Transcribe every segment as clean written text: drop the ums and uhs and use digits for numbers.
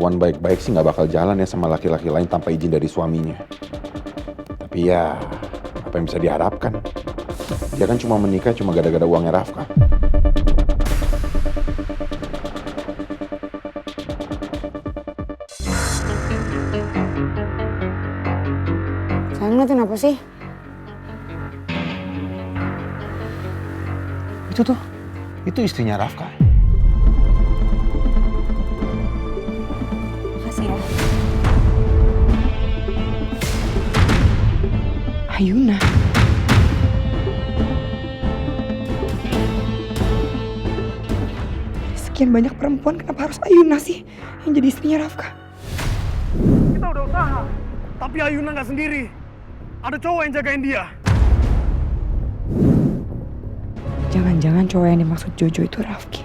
perempuan baik-baik sih nggak bakal jalan ya sama laki-laki lain tanpa izin dari suaminya. Tapi ya, apa yang bisa diharapkan? Dia kan cuma menikah cuma gara-gara uangnya Rafka. Sayang, ngeliatin apa sih? Itu istrinya Rafka. Makasih ya. Ayuna. Sekian banyak perempuan, kenapa harus Ayuna sih yang jadi istrinya Rafka? Kita udah usaha, tapi Ayuna nggak sendiri. Ada cowok yang jagain dia. Jangan-jangan cowok yang dimaksud Jojo itu Rafki.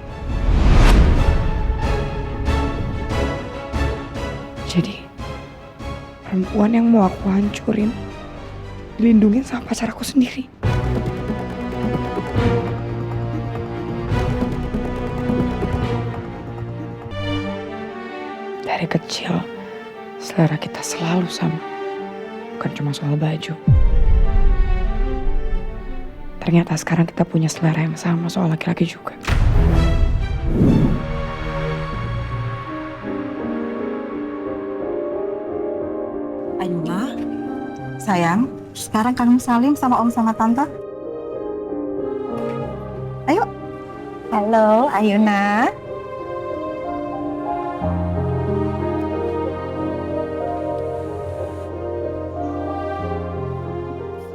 Jadi, perempuan yang mau aku hancurin, dilindungin sama pacar aku sendiri. Dari kecil, selera kita selalu sama. Bukan cuma soal baju. Ternyata sekarang kita punya selera yang sama soal laki-laki juga. Ayuna, sayang, sekarang kamu salim sama om sama tante. Ayo. Halo, Ayuna.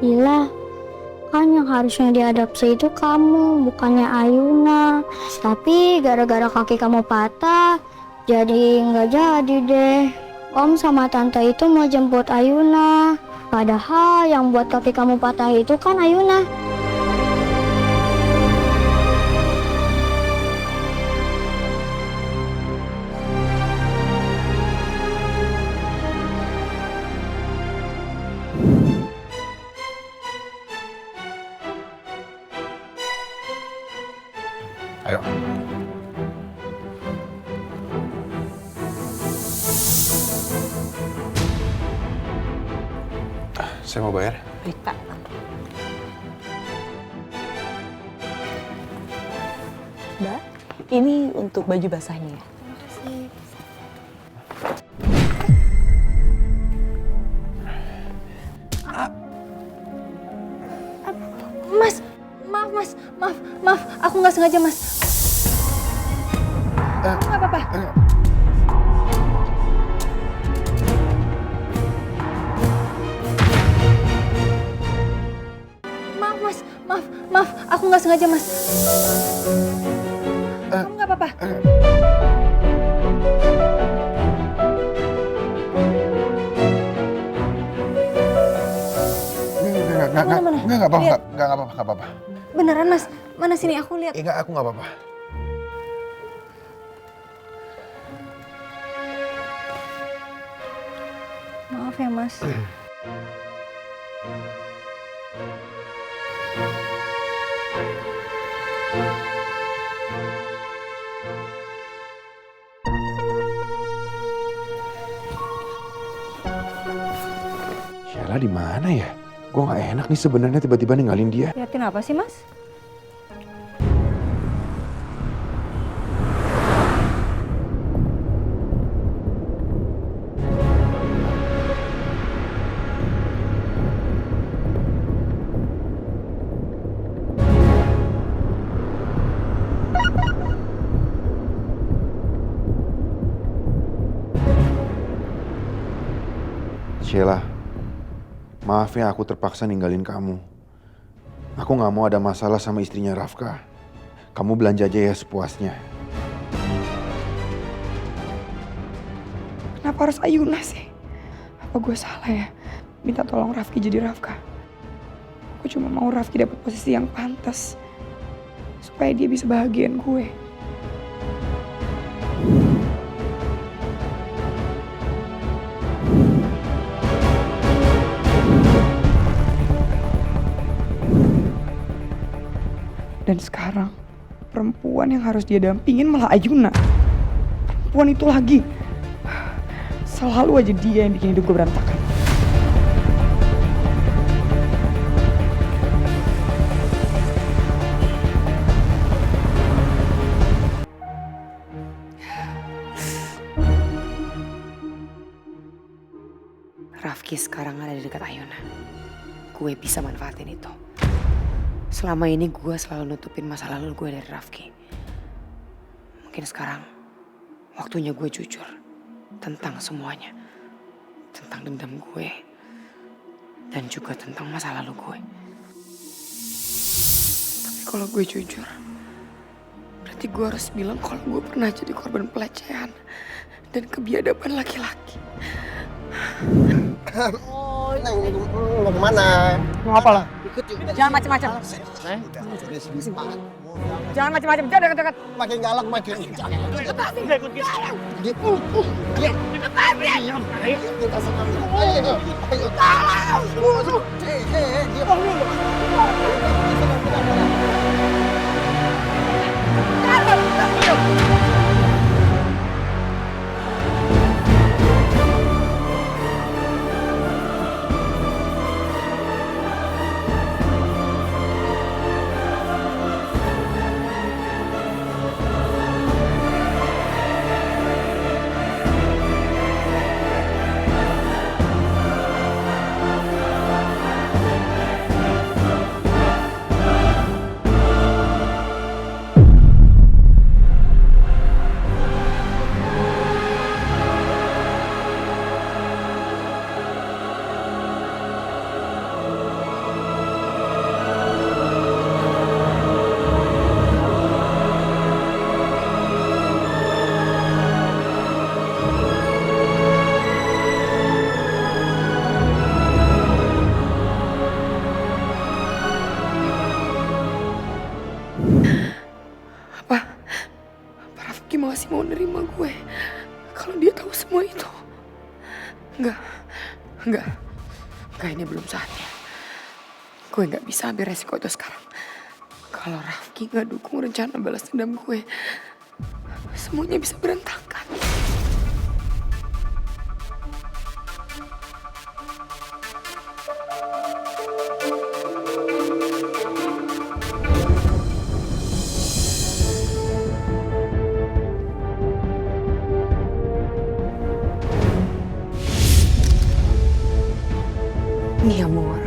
Gila, kan yang harusnya diadopsi itu kamu, bukannya Ayuna. Tapi gara-gara kaki kamu patah, jadi nggak jadi deh. Om sama tante itu mau jemput Ayuna. Padahal yang buat kaki kamu patah itu kan Ayuna. Ayo. Saya mau bayar. Baik, Pak. Mbak, ini untuk baju basahnya ya. Mas, maaf, aku nggak sengaja, Mas. Nggak apa-apa. Maaf, aku nggak sengaja, Mas. Kamu nggak apa-apa. Nggak apa-apa. Beneran, Mas? Mana sini aku lihat. Enggak, aku nggak apa-apa. Maaf ya, Mas. Sheila di mana ya? Gue nggak enak nih sebenarnya tiba-tiba ninggalin dia. Liatin apa sih, Mas? Sheila, maaf ya aku terpaksa ninggalin kamu. Aku nggak mau ada masalah sama istrinya Rafka. Kamu belanja aja ya sepuasnya. Kenapa harus Ayuna sih? Apa gue salah ya? Minta tolong Rafki jadi Rafka. Aku cuma mau Rafki dapat posisi yang pantas. Supaya dia bisa bahagiain gue. Dan sekarang, perempuan yang harus dia dampingin malah Ayuna. Perempuan itu lagi. Selalu aja dia yang bikin hidup gue berantakan. Rafki sekarang ada di dekat Ayuna. Gue bisa manfaatin itu. Selama ini gue selalu nutupin masa lalu gue dari Rafki. Mungkin sekarang waktunya gue jujur tentang semuanya. Tentang dendam gue. Dan juga tentang masa lalu gue. Tapi kalau gue jujur, berarti gue harus bilang kalau gue pernah jadi korban pelecehan dan kebiadaban laki-laki. Mau kemana? Mau apa lah? Ikut juga. Jangan macem-macem. Jangan macem-macem. Jangan dekat-dekat. Makin galak makin. Kita senang. Ayo. Tolong. Rafki masih mau nerima gue kalau dia tahu semua itu. Enggak, ini belum saatnya. Gue nggak bisa ambil resiko itu sekarang. Kalau Rafki nggak dukung rencana balas dendam gue, semuanya bisa berantakan. Mi amor.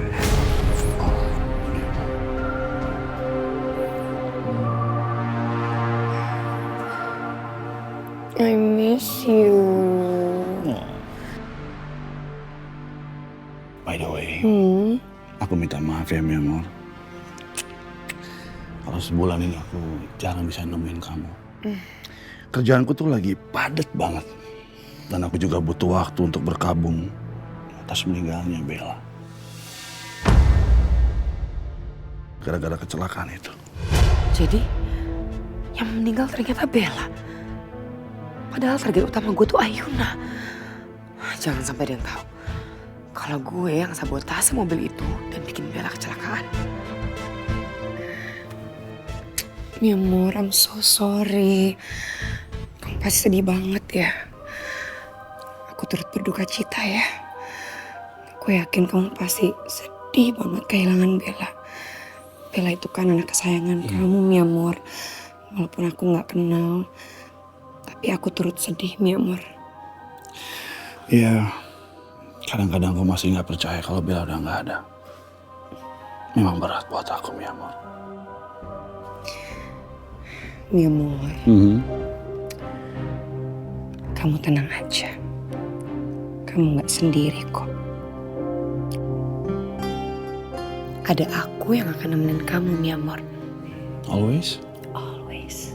I miss you. By the way, aku minta maaf ya, mi amor. Kalau sebulan ini aku jarang bisa nemuin kamu. Kerjaanku tuh lagi padat banget. Dan aku juga butuh waktu untuk berkabung atas meninggalnya Bella. Gara-gara kecelakaan itu. Jadi, yang meninggal ternyata Bella. Padahal target utama gue tuh Ayuna. Jangan sampai dia tahu kalau gue yang sabotase mobil itu dan bikin Bella kecelakaan. Mi amor, I'm so sorry. Kamu pasti sedih banget ya. Aku turut berduka cita ya. Aku yakin kamu pasti sedih banget kehilangan Bella. Bella itu kan anak kesayangan kamu, mi amor. Walaupun aku gak kenal, tapi aku turut sedih, mi amor. Iya, kadang-kadang aku masih gak percaya kalau Bella udah gak ada. Memang berat buat aku, mi amor. Mi amor, kamu tenang aja. Kamu gak sendiri kok. Ada aku yang akan nemenin kamu, mi amor. Always? Always.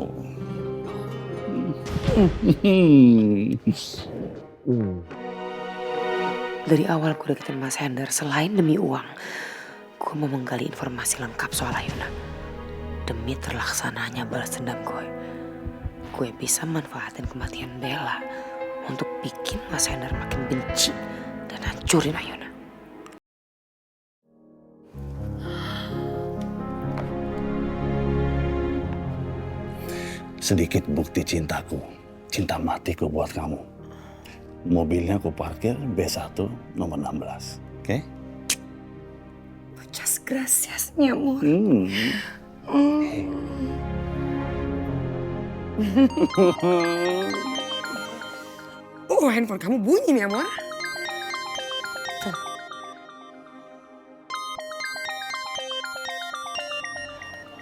Dari awal gue deketin Mas Hendar, selain demi uang, gue mau menggali informasi lengkap soal Ayuna. Demi terlaksananya balas dendam gue bisa manfaatin kematian Bella untuk bikin Mas Hendar makin benci dan hancurin Ayuna. Sedikit bukti cintaku, cinta matiku buat kamu. Mobilnya aku parkir B1 nomor 16. Oke? Muchas gracias, mi amor. Oh, handphone kamu bunyi, mi amor. Tuh.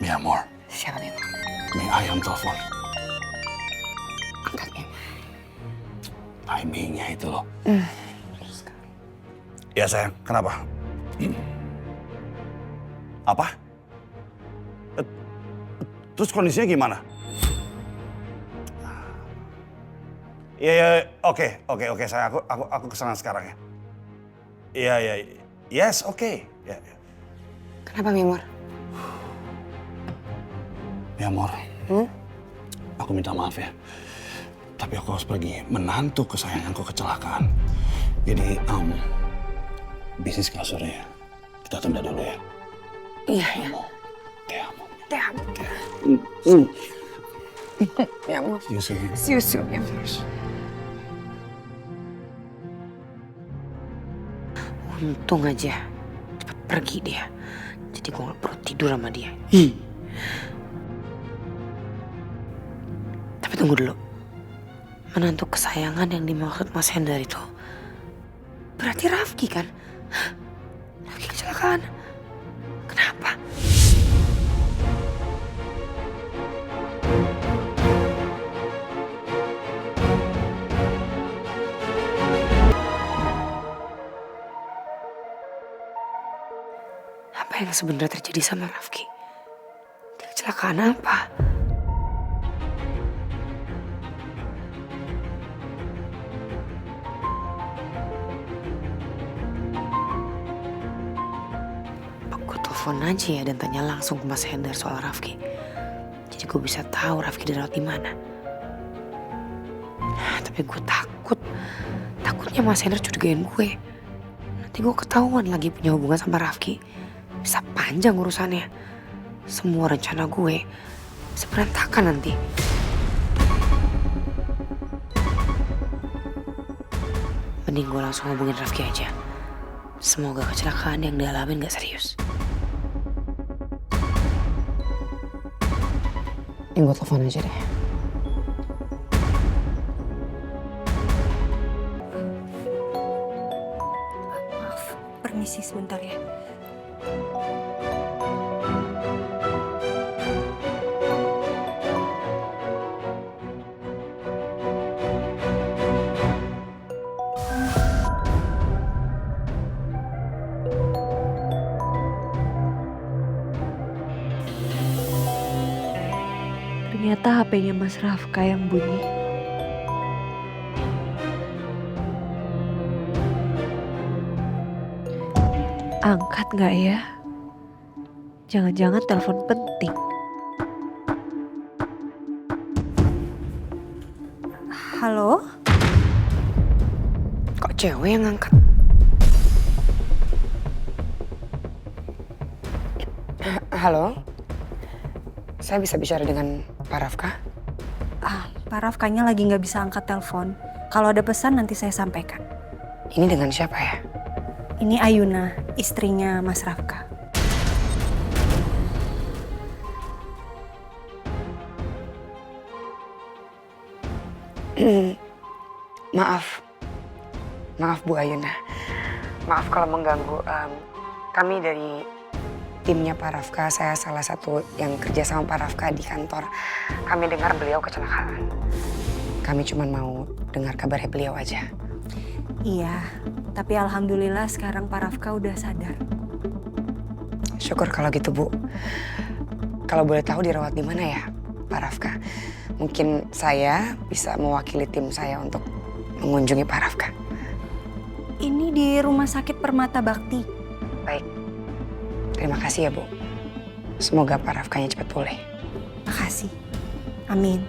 Mi amor, Siapa, mi amor? Mi Ayam telepon. Angkat, mi amor. Timingnya itu loh. Ya sayang, kenapa? Apa? Terus kondisinya gimana? Iya, oke, saya aku kesana sekarang ya. Iya, yes, oke. Ya. Kenapa, mi amor? Mi amor, aku minta maaf ya. Tapi aku harus pergi. Menantu kesayanganku kecelakaan. Jadi, bisnis kasurnya kita tunda dulu ya. Iya. Te amo. Mi amor. See you soon. See you soon, mi amor. Untung aja cepet pergi dia. Jadi gue gak perlu tidur sama dia. Tapi tunggu dulu. Menantu kesayangan yang dimaksud Mas Hendar itu berarti Rafki kan? Rafki kecelakaan. Kenapa? Apa yang sebenarnya terjadi sama Rafki? Dia kecelakaan apa? Gue telepon aja ya dan tanya langsung ke Mas Hendar soal Rafki. Jadi gue bisa tahu Rafki dirawat di mana. Tapi gue takutnya Mas Hendar curigain gue. Nanti gue ketahuan lagi punya hubungan sama Rafki. Bisa panjang urusannya. Semua rencana gue bisa berantakan nanti. Mending gue langsung hubungin Rafki aja. Semoga kecelakaan yang dialamin gak serius. Ini gue telepon aja deh. Maaf, permisi sebentar ya. Ternyata HP-nya Mas Rafka yang bunyi. Angkat nggak ya? Jangan-jangan telepon penting. Halo? Kok cewek yang ngangkat? Halo? Saya bisa bicara dengan Pak Rafka? Pak Rafkanya lagi nggak bisa angkat telepon. Kalau ada pesan nanti saya sampaikan. Ini dengan siapa ya? Ini Ayuna, istrinya Mas Rafka. Maaf Bu Ayuna. Maaf kalau mengganggu. Kami dari timnya Pak Rafka, saya salah satu yang kerja sama Pak Rafka di kantor. Kami dengar beliau kecelakaan. Kami cuma mau dengar kabarnya beliau aja. Iya, tapi alhamdulillah sekarang Pak Rafka udah sadar. Syukur kalau gitu Bu. Kalau boleh tahu dirawat di mana ya Pak Rafka? Mungkin saya bisa mewakili tim saya untuk mengunjungi Pak Rafka. Ini di Rumah Sakit Permata Bakti. Baik. Terima kasih ya Bu. Semoga Pak Rafkanya cepat pulih. Makasih. Amin.